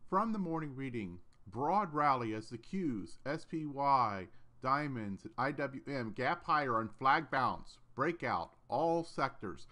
From the morning reading, broad rally as the Qs, SPY, Diamonds, and IWM gap higher on flag bounce, breakout, all sectors.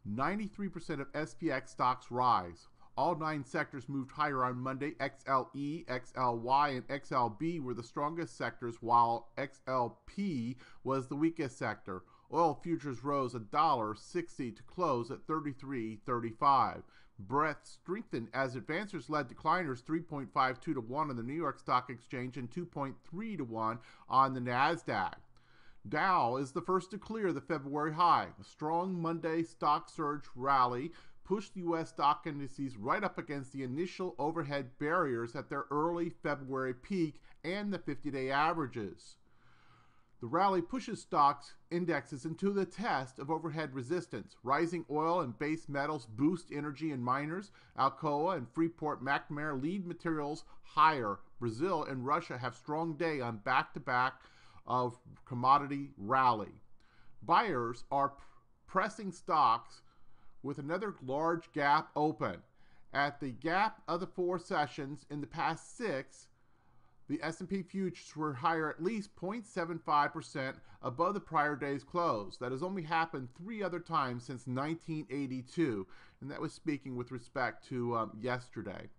93% of SPX stocks rise. All 9 sectors moved higher on Monday. XLE, XLY, and XLB were the strongest sectors, while XLP was the weakest sector. Oil futures rose $1.60 to close at $33.35. Breadth strengthened as advancers led decliners 3.52 to 1 on the New York Stock Exchange and 2.3 to 1 on the NASDAQ. Dow is the first to clear the February high. A strong Monday stock surge rally pushed the U.S. stock indices right up against the initial overhead barriers at their early February peak and the 50-day averages. The rally pushes stocks indexes into the test of overhead resistance. Rising oil and base metals boost energy and miners. Alcoa and Freeport-McMoRan lead materials higher. Brazil and Russia have strong day on back-to-back of commodity rally. Buyers are pressing stocks with another large gap open. At the gap of the 4 sessions in the past 6, the S&P futures were higher at least 0.75% above the prior day's close. That has only happened 3 other times since 1982, and that was speaking with respect to yesterday.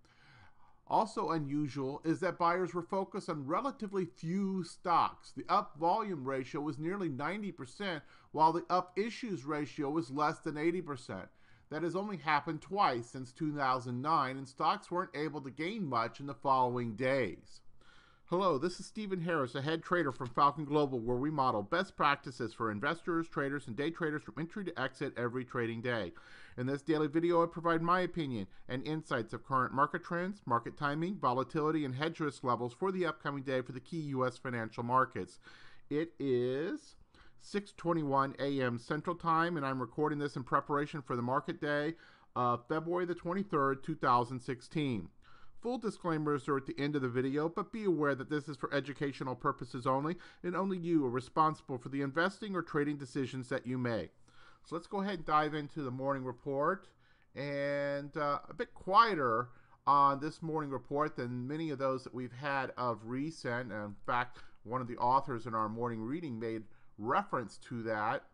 Also unusual is that buyers were focused on relatively few stocks. The up volume ratio was nearly 90%, while the up issues ratio was less than 80%. That has only happened twice since 2009, and stocks weren't able to gain much in the following days. Hello, this is Stephen Harris, a head trader from Falcon Global, where we model best practices for investors, traders, and day traders from entry to exit every trading day. In this daily video, I provide my opinion and insights of current market trends, market timing, volatility, and hedge risk levels for the upcoming day for the key U.S. financial markets. It is 6:21 a.m. Central Time, and I'm recording this in preparation for the market day of February the 23rd, 2016. Full disclaimers are at the end of the video, but be aware that this is for educational purposes only, and only you are responsible for the investing or trading decisions that you make. So let's go ahead and dive into the morning report, and a bit quieter on this morning report than many of those that we've had of recent. In fact, one of the authors in our morning reading made reference to that.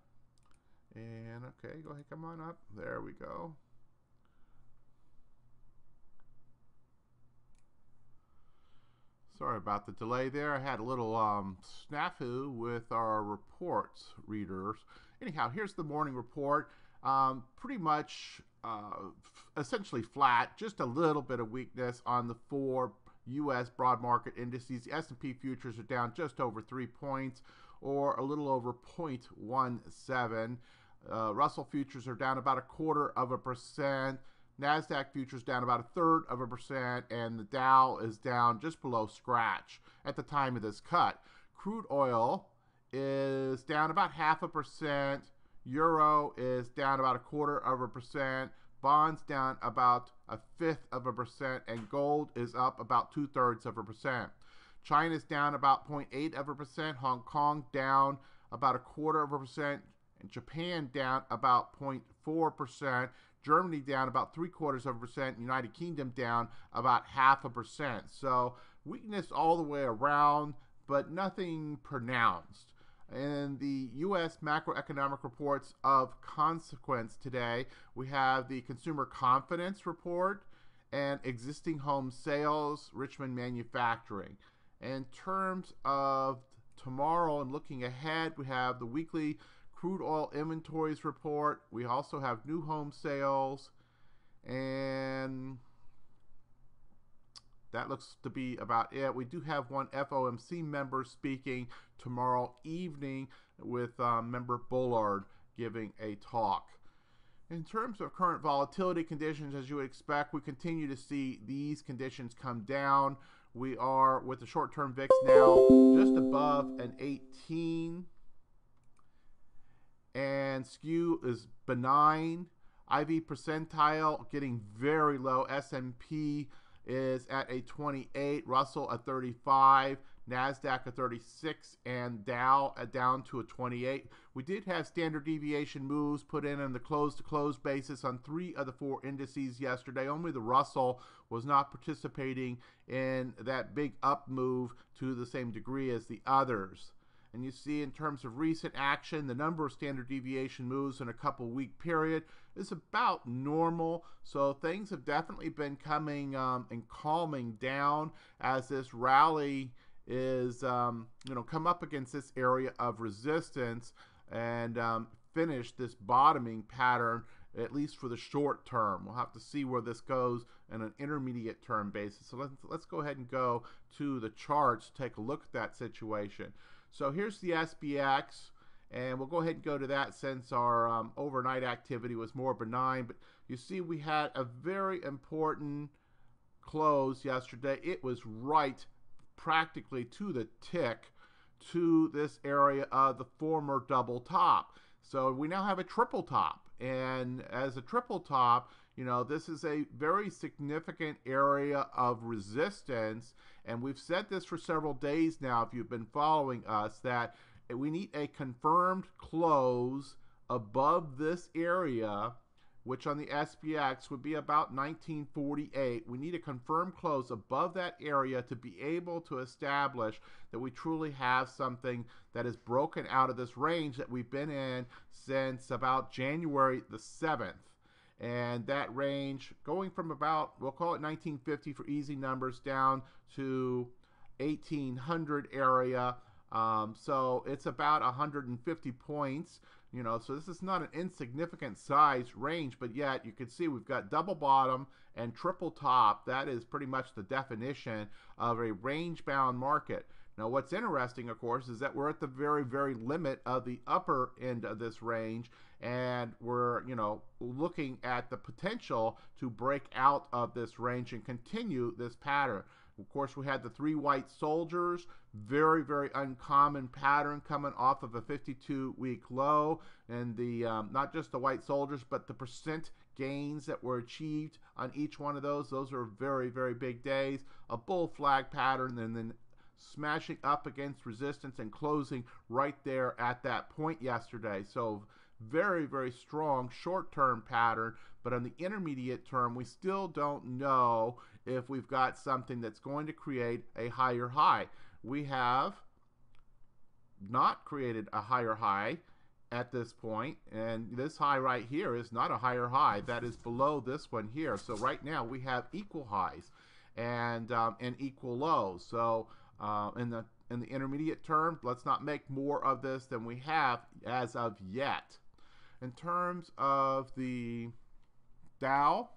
And okay, go ahead, come on up. There we go. Sorry about the delay there. I had a little snafu with our reports readers. Anyhow, here's the morning report. Pretty much essentially flat, just a little bit of weakness on the 4 U.S. broad market indices. The S&P futures are down just over 3 points, or a little over 0.17. Russell futures are down about 1/4%. NASDAQ futures down about 1/3%, and the Dow is down just below scratch at the time of this cut. Crude oil is down about 0.5%. Euro is down about 1/4%. Bonds down about 1/5%, and gold is up about 2/3%. China's down about 0.8%. Hong Kong down about 1/4%, and Japan down about 0.4%. Germany down about 0.75%, United Kingdom down about 0.5%. So weakness all the way around, but nothing pronounced. In the U.S. macroeconomic reports of consequence today, we have the Consumer Confidence Report and existing home sales, Richmond manufacturing. In terms of tomorrow and looking ahead, we have the weekly crude oil inventories report. We also have new home sales, and that looks to be about it. We do have one FOMC member speaking tomorrow evening, with member Bullard giving a talk. In terms of current volatility conditions, as you would expect, we continue to see these conditions come down. We are, with the short-term VIX now just above an 18. And skew is benign. IV percentile getting very low. S&P is at a 28, Russell at 35, NASDAQ a 36, and Dow down to a 28. We did have standard deviation moves put in on the close-to-close basis on 3 of the 4 indices yesterday. Only the Russell was not participating in that big up move to the same degree as the others. And you see in terms of recent action, the number of standard deviation moves in a couple week period is about normal. So things have definitely been coming and calming down as this rally is, come up against this area of resistance and finish this bottoming pattern, at least for the short term. We'll have to see where this goes in an intermediate term basis. So let's go ahead and go to the charts, take a look at that situation. So here's the SPX, and we'll go ahead and go to that since our overnight activity was more benign. But you see we had a very important close yesterday. It was right practically to the tick to this area of the former double top. So we now have a triple top. And as a triple top, this is a very significant area of resistance. And we've said this for several days now, if you've been following us, that we need a confirmed close above this area, which on the SPX would be about 1948. We need a confirmed close above that area to be able to establish that we truly have something that is broken out of this range that we've been in since about January the 7th. And that range going from about, we'll call it 1950 for easy numbers, down to 1800 area. So it's about 150 points. So this is not an insignificant size range, but yet you can see we've got double bottom and triple top. That is pretty much the definition of a range-bound market. Now, what's interesting, of course, is that we're at the very, very limit of the upper end of this range, and we're, looking at the potential to break out of this range and continue this pattern. Of course, we had the 3 white soldiers, very, very uncommon pattern coming off of a 52-week low, and the not just the white soldiers, but the percent gains that were achieved on each one of those. Those are very, very big days. A bull flag pattern, and then smashing up against resistance and closing right there at that point yesterday. So very, very strong short-term pattern, but on the intermediate term, we still don't know if we've got something that's going to create a higher high. We have not created a higher high at this point, and this high right here is not a higher high. That is below this one here. So right now we have equal highs and equal lows. So in the intermediate term, let's not make more of this than we have as of yet. In terms of the Dow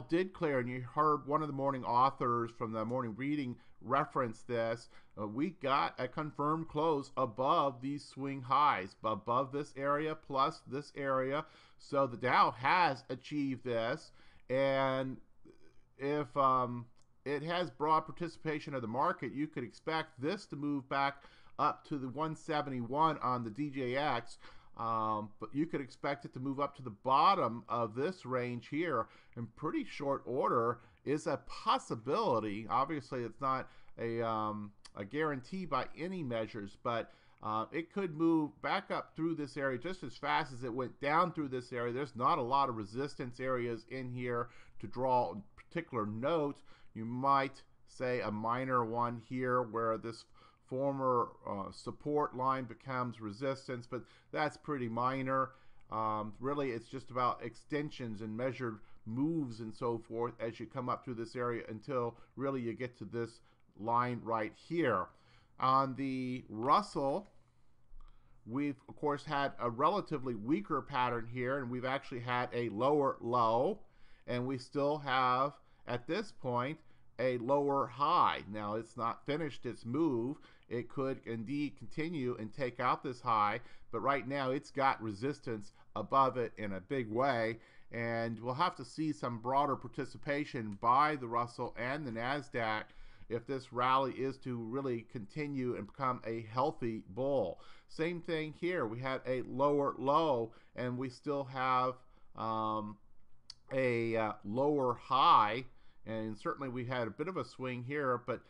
did clear, and you heard one of the morning authors from the morning reading reference this. We got a confirmed close above these swing highs, above this area plus this area. So the Dow has achieved this, and if it has broad participation of the market, you could expect this to move back up to the 171 on the DJX, but you could expect it to move up to the bottom of this range here in pretty short order. Is a possibility. Obviously, it's not a guarantee by any measures, but it could move back up through this area just as fast as it went down through this area. There's not a lot of resistance areas in here to draw a particular note. You might say a minor one here where this former support line becomes resistance, but that's pretty minor. Really, it's just about extensions and measured moves and so forth as you come up through this area until really you get to this line right here. On the Russell, we've of course had a relatively weaker pattern here, and we've actually had a lower low, and we still have at this point a lower high. Now, it's not finished its move. It could indeed continue and take out this high, but right now it's got resistance above it in a big way, and we'll have to see some broader participation by the Russell and the NASDAQ if this rally is to really continue and become a healthy bull. Same thing here. We had a lower low, and we still have a lower high and certainly we had a bit of a swing here, but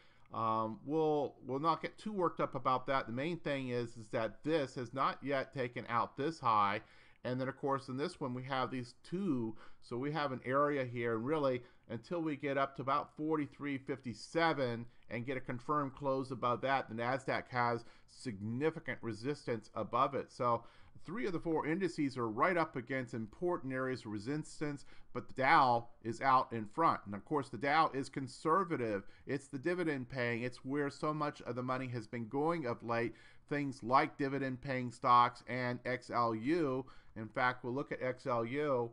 we'll not get too worked up about that. The main thing is that this has not yet taken out this high, and then of course in this one we have these two, so we have an area here, and really until we get up to about 43.57 and get a confirmed close above that, the NASDAQ has significant resistance above it. So 3 of the 4 indices are right up against important areas of resistance, but the Dow is out in front. And of course, the Dow is conservative. It's the dividend paying. It's where so much of the money has been going of late. Things like dividend paying stocks and XLU. In fact, we'll look at XLU.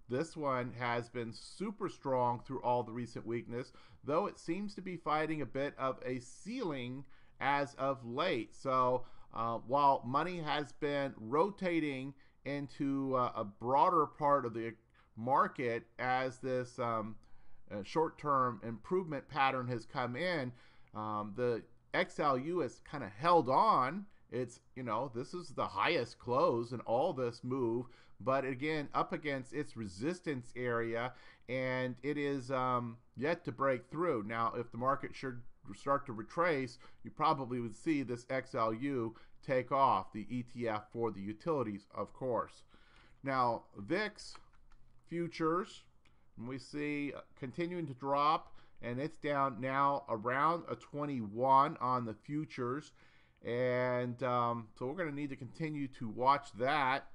This one has been super strong through all the recent weakness, though it seems to be fighting a bit of a ceiling as of late. So while money has been rotating into a broader part of the market as this short-term improvement pattern has come in, the XLU has kind of held on. It's, this is the highest close in all this move, but again, up against its resistance area, and it is yet to break through. Now, if the market should start to retrace, you probably would see this XLU take off, the ETF for the utilities, of course. Now, VIX futures, we see continuing to drop, and it's down now around a 21 on the futures, and so we're going to need to continue to watch that.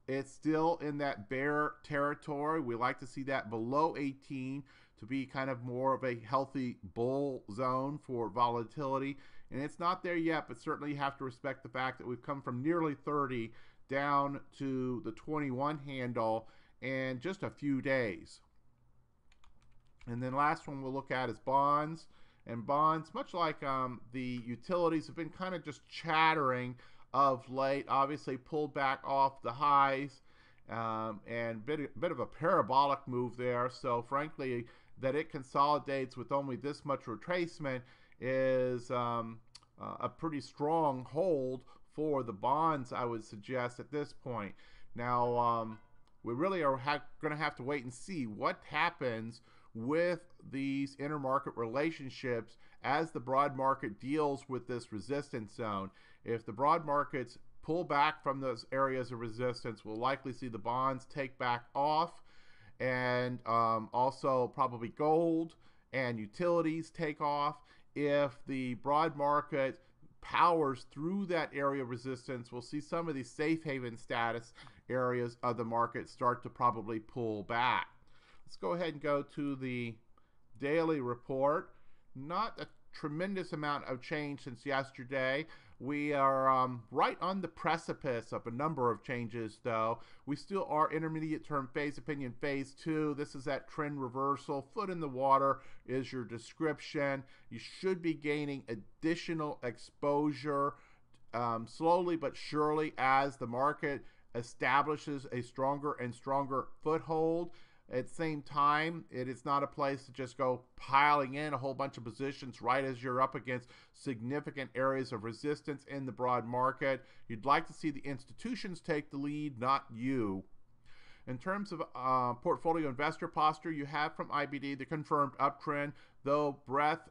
It's still in that bear territory. We like to see that below 18 to be kind of more of a healthy bull zone for volatility. And it's not there yet, but certainly you have to respect the fact that we've come from nearly 30 down to the 21 handle in just a few days. And then last one we'll look at is bonds. And bonds, much like the utilities, have been kind of just chattering of late, obviously pulled back off the highs, and bit of a parabolic move there. So frankly, that it consolidates with only this much retracement is a pretty strong hold for the bonds, I would suggest at this point. Now, we really are going to have to wait and see what happens with these intermarket relationships as the broad market deals with this resistance zone. If the broad markets pull back from those areas of resistance, we'll likely see the bonds take back off, and also probably gold and utilities take off. If the broad market powers through that area of resistance, we'll see some of these safe haven status areas of the market start to probably pull back. Let's go ahead and go to the daily report. Not a tremendous amount of change since yesterday. We are right on the precipice of a number of changes, though. We still are intermediate term phase opinion phase 2. This is that trend reversal. Foot in the water is your description. You should be gaining additional exposure slowly but surely as the market establishes a stronger and stronger foothold. At the same time, it is not a place to just go piling in a whole bunch of positions right as you're up against significant areas of resistance in the broad market. You'd like to see the institutions take the lead, not you. In terms of portfolio investor posture, you have from IBD the confirmed uptrend, though breadth,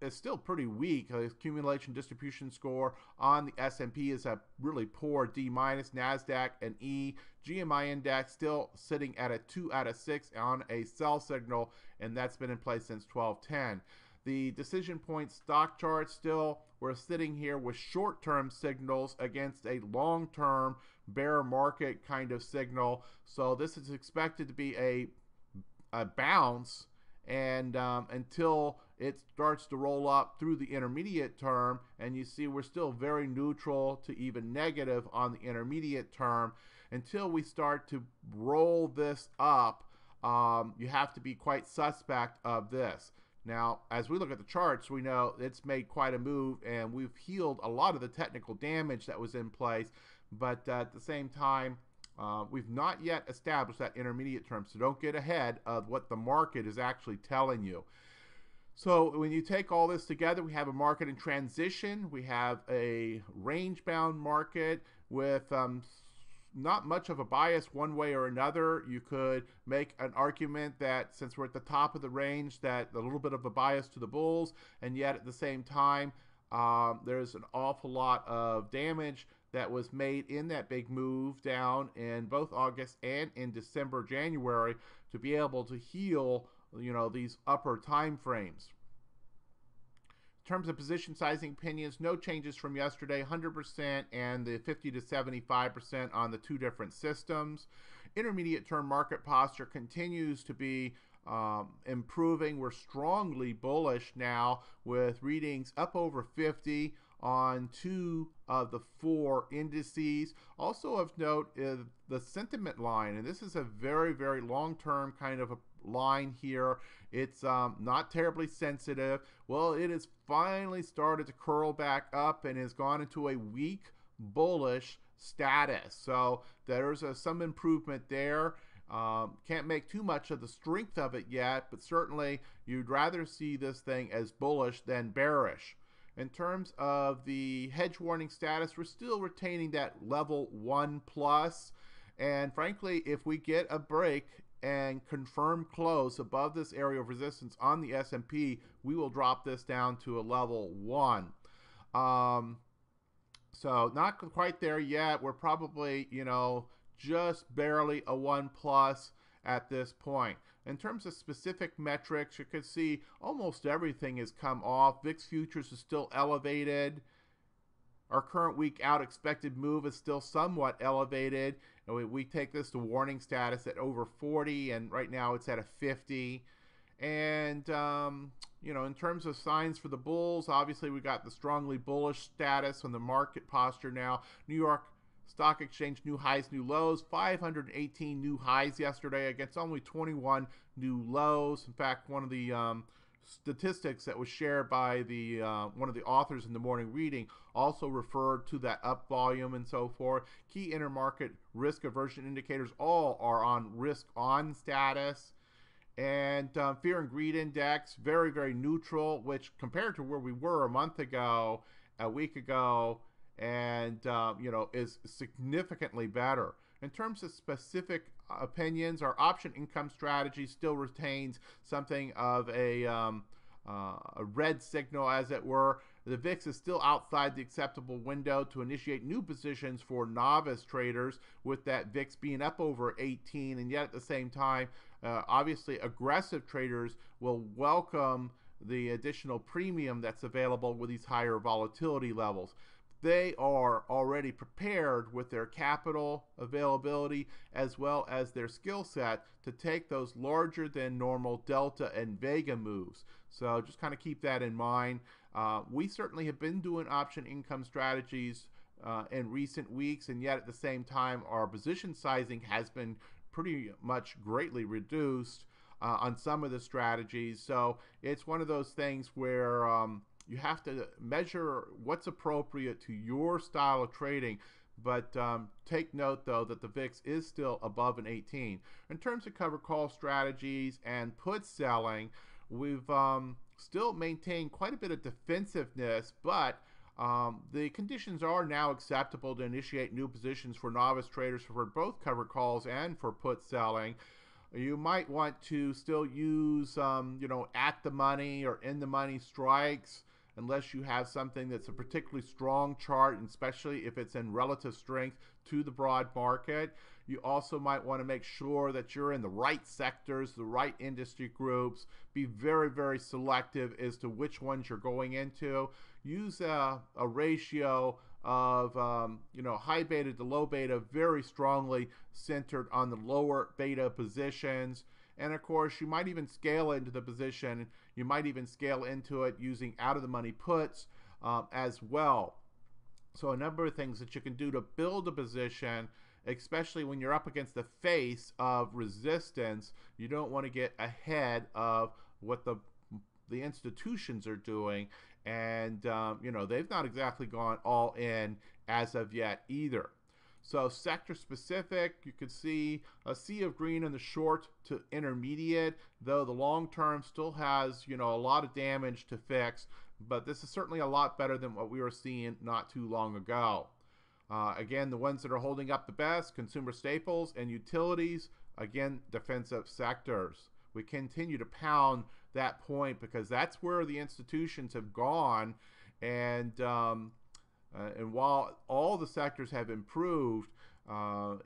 is still pretty weak. The accumulation distribution score on the S&P is a really poor D-, NASDAQ and E. GMI index still sitting at a 2 out of 6 on a sell signal, and that's been in place since 1210. The decision point stock chart still, we're sitting here with short-term signals against a long-term bear market kind of signal. So this is expected to be a bounce, and until it starts to roll up through the intermediate term, and you see we're still very neutral to even negative on the intermediate term. Until we start to roll this up, you have to be quite suspect of this. Now, as we look at the charts, we know it's made quite a move, and we've healed a lot of the technical damage that was in place, but at the same time, we've not yet established that intermediate term, so don't get ahead of what the market is actually telling you. So when you take all this together, we have a market in transition. We have a range-bound market with not much of a bias one way or another. You could make an argument that since we're at the top of the range, that a little bit of a bias to the bulls, and yet at the same time, there's an awful lot of damage that was made in that big move down in both August and in December, January, to be able to heal, these upper time frames. In terms of position sizing opinions, no changes from yesterday, 100% and the 50 to 75% on the two different systems. Intermediate term market posture continues to be improving. We're strongly bullish now with readings up over 50 on 2 of the 4 indices. Also of note is the sentiment line, and this is a very, very long-term kind of a line here. It's not terribly sensitive. Well, it has finally started to curl back up and has gone into a weak bullish status. So there's some improvement there. Can't make too much of the strength of it yet, but certainly you'd rather see this thing as bullish than bearish. In terms of the hedge warning status, we're still retaining that level 1+. And frankly, if we get a break and confirm close above this area of resistance on the S&P, we will drop this down to a level 1. So not quite there yet. We're probably, just barely a 1+ at this point. In terms of specific metrics, you can see almost everything has come off. VIX futures is still elevated. Our current week out expected move is still somewhat elevated. And we take this to warning status at over 40, and right now it's at a 50. And, in terms of signs for the bulls, obviously we got the strongly bullish status on the market posture now. New York Stock Exchange, new highs, new lows, 518 new highs yesterday against only 21 new lows. In fact, one of the statistics that was shared by the one of the authors in the morning reading also referred to that up volume and so forth. Key intermarket risk aversion indicators all are on risk on status. And fear and greed index, very, very neutral, which compared to where we were a month ago, a week ago, and is significantly better. In terms of specific opinions, our option income strategy still retains something of a red signal, as it were. The VIX is still outside the acceptable window to initiate new positions for novice traders, with that VIX being up over 18, and yet at the same time, obviously aggressive traders will welcome the additional premium that's available with these higher volatility levels. They are already prepared with their capital availability as well as their skill set to take those larger than normal delta and vega moves. So just kind of keep that in mind. We certainly have been doing option income strategies in recent weeks, and yet at the same time our position sizing has been pretty much greatly reduced on some of the strategies. So it's one of those things where you have to measure what's appropriate to your style of trading, but take note, though, that the VIX is still above an 18. In terms of cover call strategies and put selling, we've still maintained quite a bit of defensiveness, but the conditions are now acceptable to initiate new positions for novice traders for both cover calls and for put selling. You might want to still use, at the money or in the money strikes, unless you have something that's a particularly strong chart, and especially if it's in relative strength to the broad market. You also might want to make sure that you're in the right sectors, the right industry groups. Be very, very selective as to which ones you're going into. Use a ratio of high beta to low beta, very strongly centered on the lower beta positions. And of course, you might even scale into the position. You might even scale into it using out of the money puts as well. So a number of things that you can do to build a position, especially when you're up against the face of resistance. You don't want to get ahead of what the institutions are doing. And, they've not exactly gone all in as of yet either. So sector specific, you could see a sea of green in the short to intermediate, though the long term still has, a lot of damage to fix, but this is certainly a lot better than what we were seeing not too long ago. Again, the ones that are holding up the best, consumer staples and utilities. Again, defensive sectors. We continue to pound that point because that's where the institutions have gone. And while all the sectors have improved,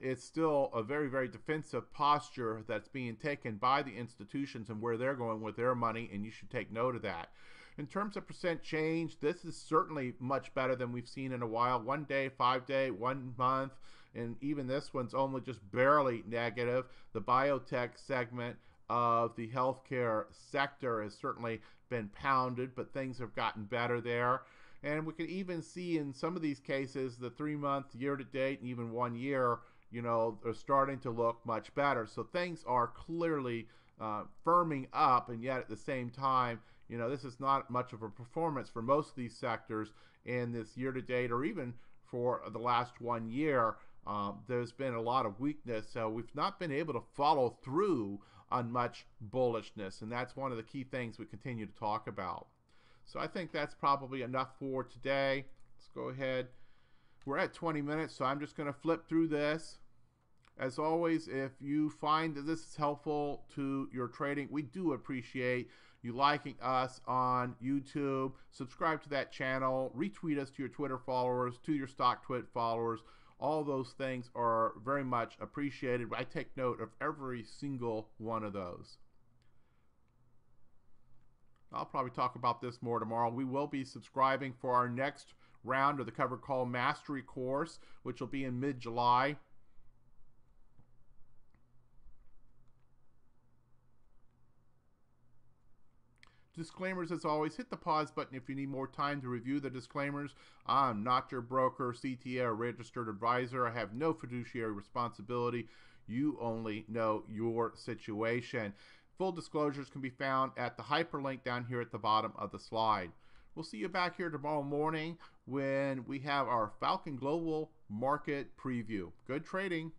it's still a very, very defensive posture that's being taken by the institutions and where they're going with their money, and you should take note of that. In terms of percent change, this is certainly much better than we've seen in a while. 1 day, 5 day, 1 month, and even this one's only just barely negative. The biotech segment of the healthcare sector has certainly been pounded, but things have gotten better there. And we can even see in some of these cases, the 3-month, year-to-date, and even 1 year, you know, are starting to look much better. So things are clearly firming up, and yet at the same time, you know, this is not much of a performance for most of these sectors in this year-to-date or even for the last 1 year. There's been a lot of weakness, so we've not been able to follow through on much bullishness, and that's one of the key things we continue to talk about. So I think that's probably enough for today. Let's go ahead. We're at 20 minutes, so I'm just going to flip through this. As always, if you find that this is helpful to your trading, we do appreciate you liking us on YouTube. Subscribe to that channel. Retweet us to your Twitter followers, to your StockTwit followers. All those things are very much appreciated. I take note of every single one of those. I'll probably talk about this more tomorrow. We will be subscribing for our next round of the Covered Call Mastery course, which will be in mid-July. Disclaimers, as always, hit the pause button if you need more time to review the disclaimers. I'm not your broker, CTA, or registered advisor. I have no fiduciary responsibility. You only know your situation. Full disclosures can be found at the hyperlink down here at the bottom of the slide. We'll see you back here tomorrow morning when we have our Falcon Global Market Preview. Good trading.